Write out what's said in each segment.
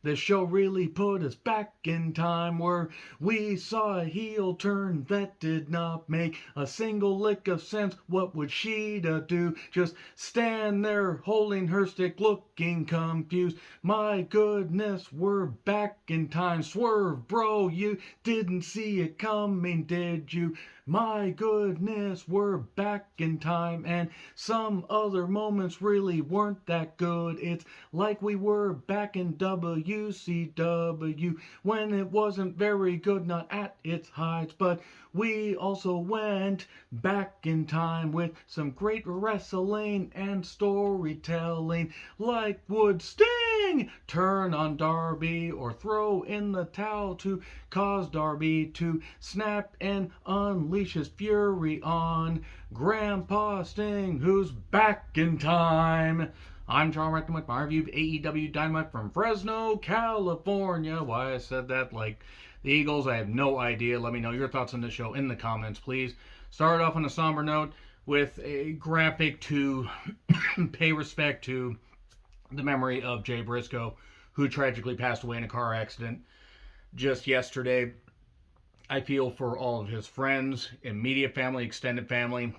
The show really put us back in time where we saw a heel turn that did not make a single lick of sense. What would Sheeta do? Just stand there holding her stick looking confused. My goodness, we're back in time. Swerve, bro, you didn't see it coming, did you? My goodness, we're back in time, and some other moments really weren't that good. It's like we were back in WCW when it wasn't very good, not at its heights, but we also went back in time with some great wrestling and storytelling, like would Sting turn on Darby or throw in the towel to cause Darby to snap and unleash his fury on Grandpa Sting, who's back in time. I'm John Rectum with my review of AEW Dynamite from Fresno, California. Why I said that like the Eagles, I have no idea. Let me know your thoughts on the show in the comments, please. Start off on a somber note with a graphic to pay respect to the memory of Jay Briscoe, who tragically passed away in a car accident just yesterday. I feel for all of his friends, immediate family, extended family.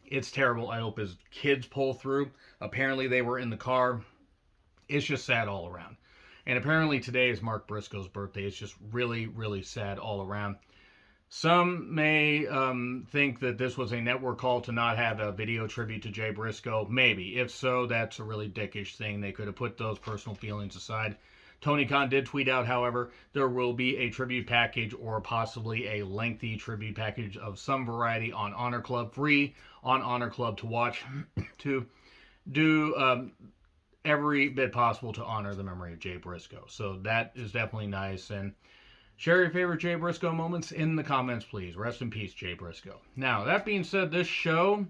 It's terrible. I hope his kids pull through. Apparently they were in the car. It's just sad all around. And apparently today is Mark Briscoe's birthday. It's just really, really sad all around. Some may think that this was a network call to not have a video tribute to Jay Briscoe. Maybe. If so, that's a really dickish thing. They could have put those personal feelings aside. Tony Khan did tweet out, however, there will be a tribute package or possibly a lengthy tribute package of some variety on Honor Club, free on Honor Club to watch, to do every bit possible to honor the memory of Jay Briscoe. So that is definitely nice. And share your favorite Jay Briscoe moments in the comments, please. Rest in peace, Jay Briscoe. Now, that being said, this show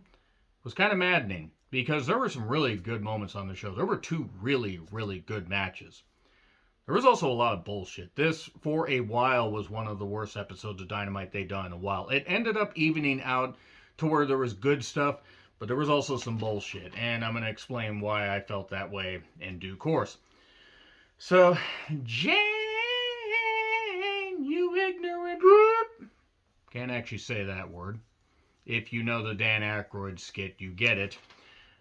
was kind of maddening because there were some really good moments on the show. There were two really, really good matches. There was also a lot of bullshit. This, for a while, was one of the worst episodes of Dynamite they've done in a while. It ended up evening out to where there was good stuff, but there was also some bullshit. And I'm going to explain why I felt that way in due course. So, Jane, you ignorant whoop. Can't actually say that word. If you know the Dan Aykroyd skit, you get it.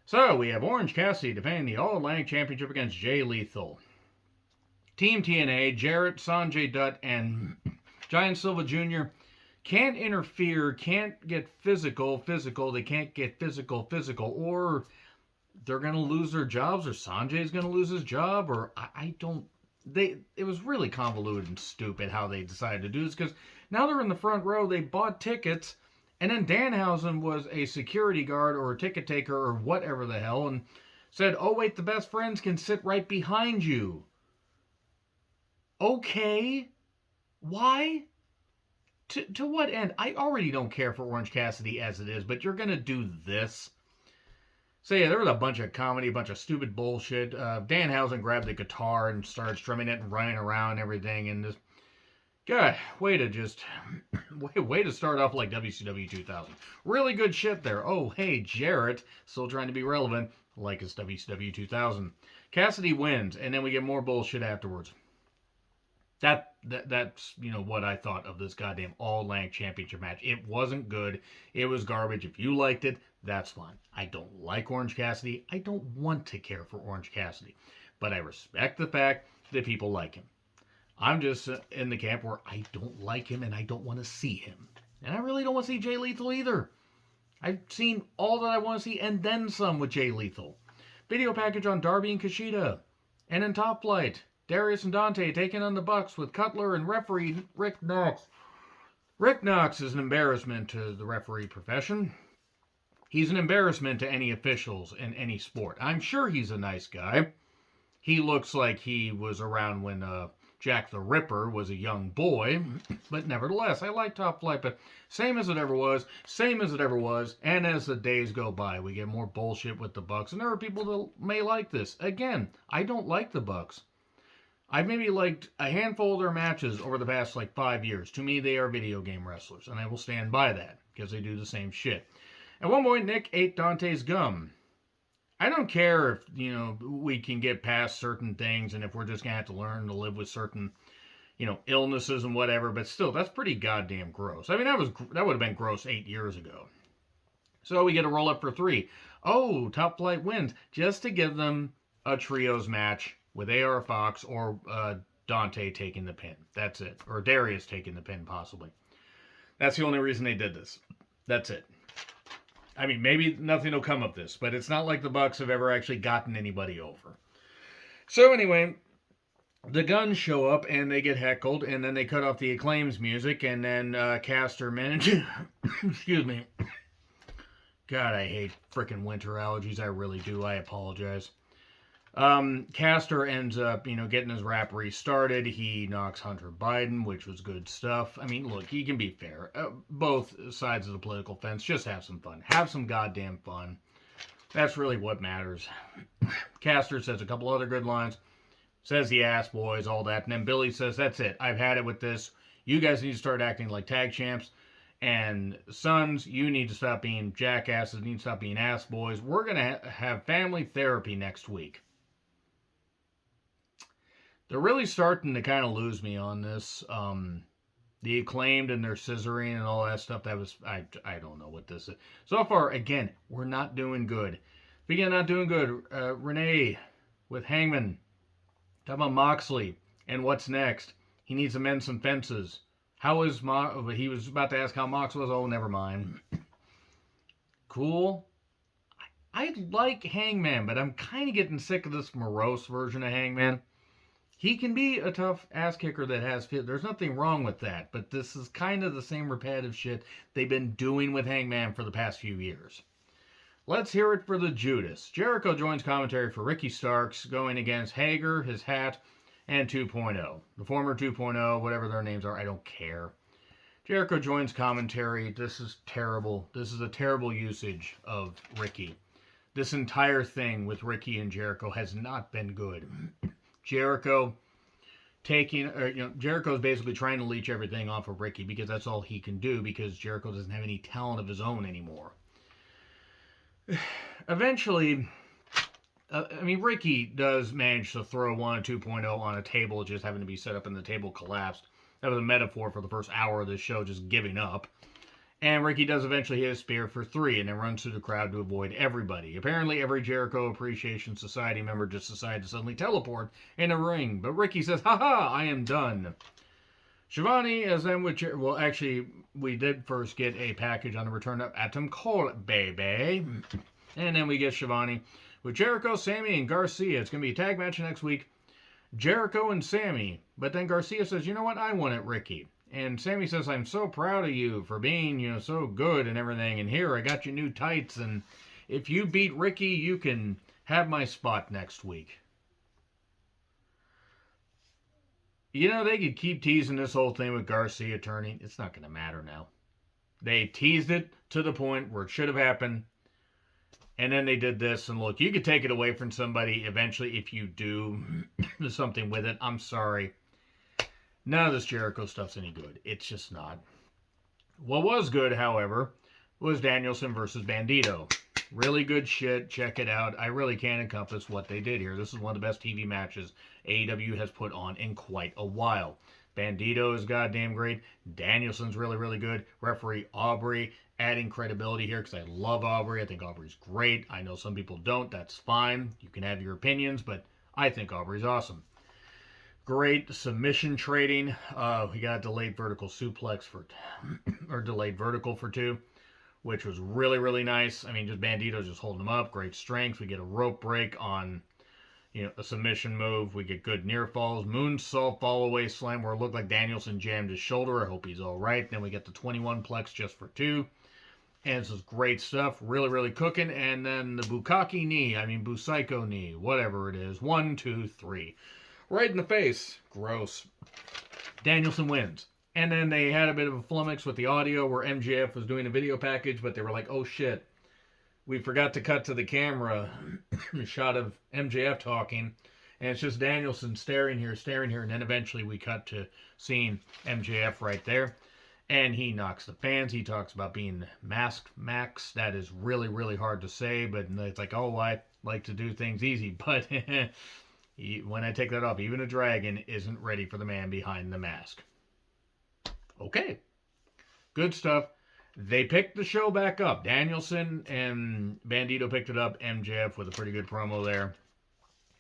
So, we have Orange Cassidy defending the All-Atlantic Championship against Jay Lethal. Team TNA, Jarrett, Sanjay Dutt, and Giant Silva Jr. can't interfere, can't get physical. They can't get physical, or they're going to lose their jobs, or Sanjay's going to lose his job, or I don't... It was really convoluted and stupid how they decided to do this, because now they're in the front row, they bought tickets, and then Danhausen was a security guard or a ticket taker or whatever the hell, and said, oh wait, the best friends can sit right behind you. Okay, why? To what end? I already don't care for Orange Cassidy as it is, but you're going to do this? So yeah, there was a bunch of comedy, a bunch of stupid bullshit. Danhausen grabbed the guitar and started strumming it and running around and everything, and just... God, way to start off like WCW 2000. Really good shit there. Oh, hey, Jarrett, still trying to be relevant, like it's WCW 2000. Cassidy wins, and then we get more bullshit afterwards. That's, you know, what I thought of this goddamn All-Atlantic Championship match. It wasn't good. It was garbage. If you liked it, that's fine. I don't like Orange Cassidy. I don't want to care for Orange Cassidy. But I respect the fact that people like him. I'm just in the camp where I don't like him and I don't want to see him. And I really don't want to see Jay Lethal either. I've seen all that I want to see and then some with Jay Lethal. Video package on Darby and Kushida. And in Top Flight, Darius and Dante taking on the Bucks with Cutler and referee Rick Knox. Rick Knox is an embarrassment to the referee profession. He's an embarrassment to any officials in any sport. I'm sure he's a nice guy. He looks like he was around when Jack the Ripper was a young boy. But nevertheless, I like Top Flight. But same as it ever was. And as the days go by, we get more bullshit with the Bucks. And there are people that may like this. Again, I don't like the Bucks. I've maybe liked a handful of their matches over the past 5 years. To me, they are video game wrestlers, and I will stand by that, because they do the same shit. At one point, Nick ate Dante's gum. I don't care if, we can get past certain things and if we're just going to have to learn to live with certain, illnesses and whatever, but still, that's pretty goddamn gross. I mean, that would have been gross 8 years ago. So we get a roll up for 3. Oh, Top Flight wins just to give them a trios match with AR Fox or Dante taking the pin. That's it. Or Darius taking the pin, possibly. That's the only reason they did this. That's it. I mean, maybe nothing will come of this, but it's not like the Bucks have ever actually gotten anybody over. So anyway, the Guns show up and they get heckled, and then they cut off the Acclaim's music, and then Caster manages. Excuse me. God, I hate freaking winter allergies. I really do. I apologize. Caster ends up, getting his rap restarted. He knocks Hunter Biden, which was good stuff. I mean, look, he can be fair. Both sides of the political fence, just have some fun. Have some goddamn fun. That's really what matters. Caster says a couple other good lines. Says the ass boys, all that. And then Billy says, that's it. I've had it with this. You guys need to start acting like tag champs. And sons, you need to stop being jackasses. You need to stop being ass boys. We're going to have family therapy next week. They're really starting to kind of lose me on this. The Acclaimed and their scissoring and all that stuff, I don't know what this is. So far, again, we're not doing good. Speaking of not doing good, Renee with Hangman. Talking about Moxley and what's next. He needs to mend some fences. How is he was about to ask how Mox was. Oh, never mind. Cool. I like Hangman, but I'm kind of getting sick of this morose version of Hangman. He can be a tough ass kicker that has fit. There's nothing wrong with that, but this is kind of the same repetitive shit they've been doing with Hangman for the past few years. Let's hear it for the Judas. Jericho joins commentary for Ricky Starks going against Hager, his hat, and 2.0. The former 2.0, whatever their names are, I don't care. Jericho joins commentary. This is terrible. This is a terrible usage of Ricky. This entire thing with Ricky and Jericho has not been good. Jericho's basically trying to leech everything off of Ricky because that's all he can do because Jericho doesn't have any talent of his own anymore. Eventually, Ricky does manage to throw 1 2.0 on a table, just having to be set up and the table collapsed. That was a metaphor for the first hour of this show, just giving up. And Ricky does eventually hit a spear for 3 and then runs through the crowd to avoid everybody. Apparently, every Jericho Appreciation Society member just decided to suddenly teleport in a ring. But Ricky says, haha, I am done. Shivani is then with well, actually, we did first get a package on the return of Atom Cole, baby. And then we get Shivani with Jericho, Sammy, and Garcia. It's going to be a tag match next week. Jericho and Sammy. But then Garcia says, you know what? I want it, Ricky. And Sammy says, I'm so proud of you for being, so good and everything. And here, I got you new tights. And if you beat Ricky, you can have my spot next week. They could keep teasing this whole thing with Garcia turning. It's not going to matter now. They teased it to the point where it should have happened. And then they did this. And look, you could take it away from somebody eventually if you do something with it. I'm sorry. None of this Jericho stuff's any good. It's just not. What was good, however, was Danielson versus Bandito. Really good shit. Check it out. I really can't encompass what they did here. This is one of the best TV matches AEW has put on in quite a while. Bandito is goddamn great. Danielson's really, really good. Referee Aubrey adding credibility here because I love Aubrey. I think Aubrey's great. I know some people don't. That's fine. You can have your opinions, but I think Aubrey's awesome. Great submission trading. We got delayed vertical suplex or delayed vertical for 2, which was really, really nice. Just Bandito just holding him up. Great strength. We get a rope break on, a submission move. We get good near falls. Moonsault fall away slam where it looked like Danielson jammed his shoulder. I hope he's all right. Then we get the 21 plex just for 2. And this is great stuff. Really, really cooking. And then the Bukaki knee. Busaiko knee. Whatever it is. 1, 2, 3. Right in the face. Gross. Danielson wins. And then they had a bit of a flummox with the audio where MJF was doing a video package, but they were like, oh shit, we forgot to cut to the camera shot of MJF talking. And it's just Danielson staring here. And then eventually we cut to seeing MJF right there. And he knocks the fans. He talks about being masked Max. That is really, really hard to say, but it's like, oh, like to do things easy, but when I take that off, even a dragon isn't ready for the man behind the mask. Okay, good stuff. They picked the show back up. Danielson and Bandito picked it up. MJF with a pretty good promo there.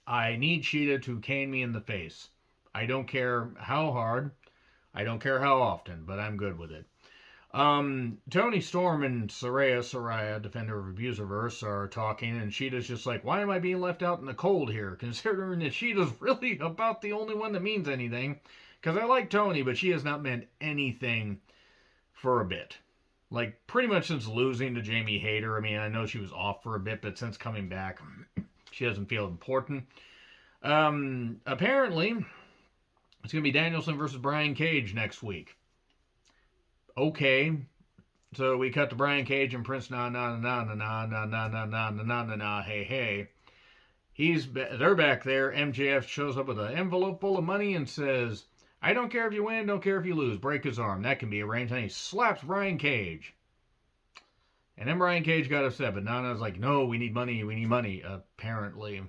I need Sheeta to cane me in the face. I don't care how hard. I don't care how often, but I'm good with it. Tony Storm and Soraya, Defender of Abuserverse, are talking, and Sheeta's just like, why am I being left out in the cold here, considering that Sheeta's really about the only one that means anything? Because I like Tony, but she has not meant anything for a bit. Like, pretty much since losing to Jamie Hayter. I mean, I know she was off for a bit, but since coming back, she doesn't feel important. Apparently, it's going to be Danielson versus Brian Cage next week. Okay, so we cut to Brian Cage and Prince hey hey. They're back there. MJF shows up with an envelope full of money and says, I don't care if you win, don't care if you lose. Break his arm. That can be arranged. And he slaps Brian Cage. And then Brian Cage got upset, but Nana's like, no, we need money, apparently.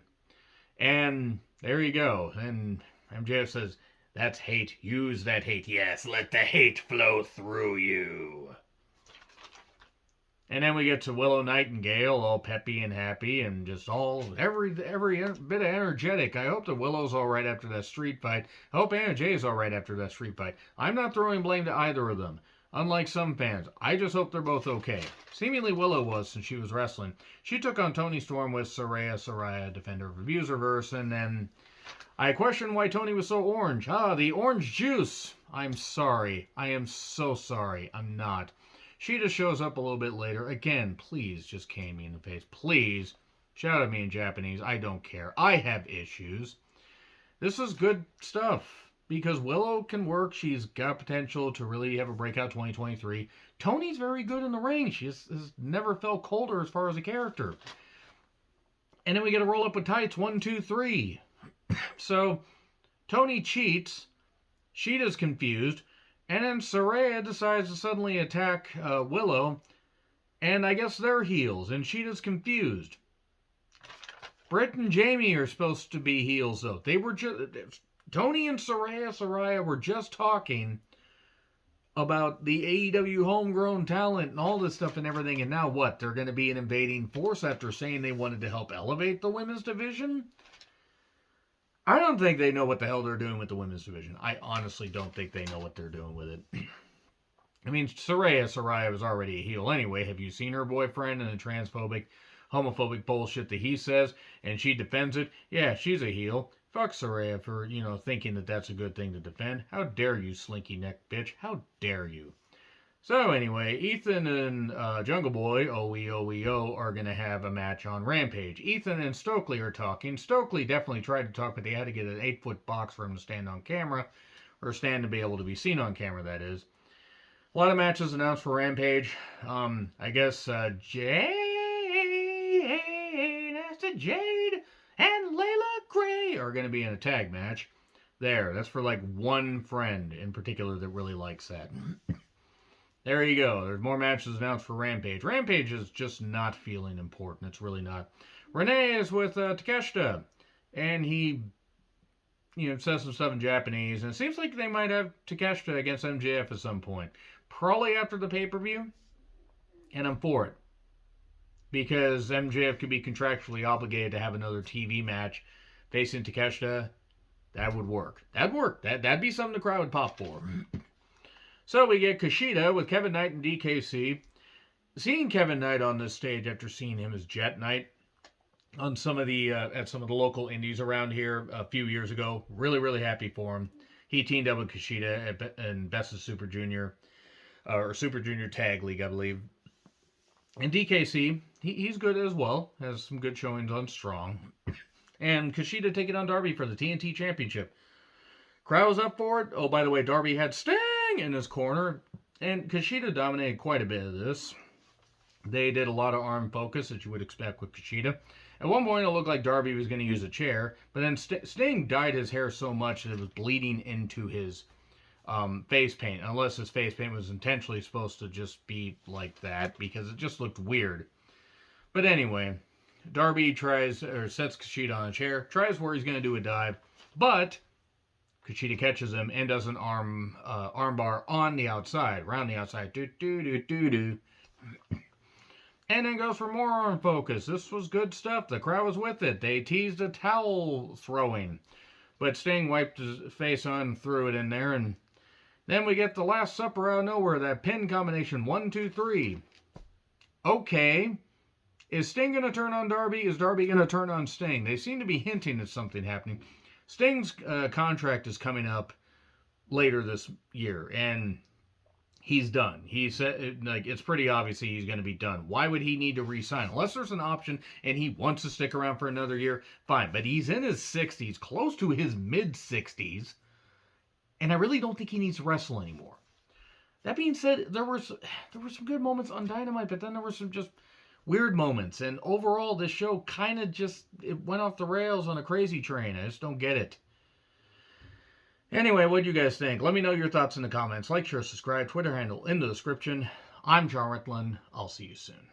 And there you go. And MJF says, that's hate. Use that hate. Yes, let the hate flow through you. And then we get to Willow Nightingale, all peppy and happy, and just every bit of energetic. I hope that Willow's all right after that street fight. I hope Anna Jay's all right after that street fight. I'm not throwing blame to either of them. Unlike some fans, I just hope they're both okay. Seemingly Willow was since she was wrestling. She took on Toni Storm with Soraya, Defender of Abuserverse, and then I question why Tony was so orange. The orange juice. I'm sorry. I am so sorry. I'm not. She just shows up a little bit later. Again, please just cane me in the face. Please. Shout at me in Japanese. I don't care. I have issues. This is good stuff. Because Willow can work. She's got potential to really have a breakout 2023. Tony's very good in the ring. She has never felt colder as far as a character. And then we get a roll up with tights. 1, 2, 3. So, Tony cheats. Sheeta's confused. And then Soraya decides to suddenly attack Willow. And I guess they're heels. And Sheeta's confused. Britt and Jamie are supposed to be heels, though. They were just... Tony and Soraya were just talking about the AEW homegrown talent and all this stuff and everything. And now what? They're going to be an invading force after saying they wanted to help elevate the women's division? I don't think they know what the hell they're doing with the women's division. I honestly don't think they know what they're doing with it. I mean, Soraya was already a heel anyway. Have you seen her boyfriend and the transphobic, homophobic bullshit that he says? And she defends it? Yeah, she's a heel. Fuck Soraya for, thinking that that's a good thing to defend. How dare you, slinky neck bitch? How dare you? So anyway, Ethan and Jungle Boy, OEO, are going to have a match on Rampage. Ethan and Stokely are talking. Stokely definitely tried to talk, but they had to get an 8-foot box for him to stand on camera. Or stand to be able to be seen on camera, that is. A lot of matches announced for Rampage. I guess Jade, Nasty Jade, and Layla Gray are going to be in a tag match. That's for like one friend in particular that really likes that. There you go. There's more matches announced for Rampage. Rampage is just not feeling important. It's really not. Renee is with Takeshita, and he, says some stuff in Japanese, and it seems like they might have Takeshita against MJF at some point. Probably after the pay-per-view, and I'm for it. Because MJF could be contractually obligated to have another TV match facing Takeshita. That would work. That'd work. That'd be something the crowd would pop for. So we get Kushida with Kevin Knight and DKC. Seeing Kevin Knight on this stage after seeing him as Jet Knight on some of the at some of the local indies around here a few years ago, really, really happy for him. He teamed up with Kushida and Best of Super Junior, or Super Junior Tag League, I believe. And DKC, he's good as well. Has some good showings on Strong. And Kushida taking on Darby for the TNT Championship. Crowd was up for it. Oh, by the way, Darby had Sting in his corner. And Kushida dominated quite a bit of this. They did a lot of arm focus that you would expect with Kushida. At one point, it looked like Darby was going to use a chair. But then Sting dyed his hair so much that it was bleeding into his face paint. Unless his face paint was intentionally supposed to just be like that. Because it just looked weird. But anyway, Darby sets Kushida on a chair, tries where he's going to do a dive, but Kushida catches him and does an armbar on the outside, around the outside. Do, do, do, do, do. And then goes for more arm focus. This was good stuff. The crowd was with it. They teased a towel throwing. But Sting wiped his face on and threw it in there. And then we get the Last Supper out of nowhere. That pin combination. 1, 2, 3. Okay. Is Sting going to turn on Darby? Is Darby going to turn on Sting? They seem to be hinting at something happening. Sting's contract is coming up later this year. And he's done. He said, like, it's pretty obvious he's going to be done. Why would he need to re-sign? Unless there's an option and he wants to stick around for another year, fine. But he's in his 60s, close to his mid-60s, and I really don't think he needs to wrestle anymore. That being said, there were some good moments on Dynamite, but then there were some just weird moments. And overall, this show kind of just it went off the rails on a crazy train. I just don't get it. Anyway, what do you guys think? Let me know your thoughts in the comments. Like, share, subscribe, Twitter handle in the description. I'm John Rickland. I'll see you soon.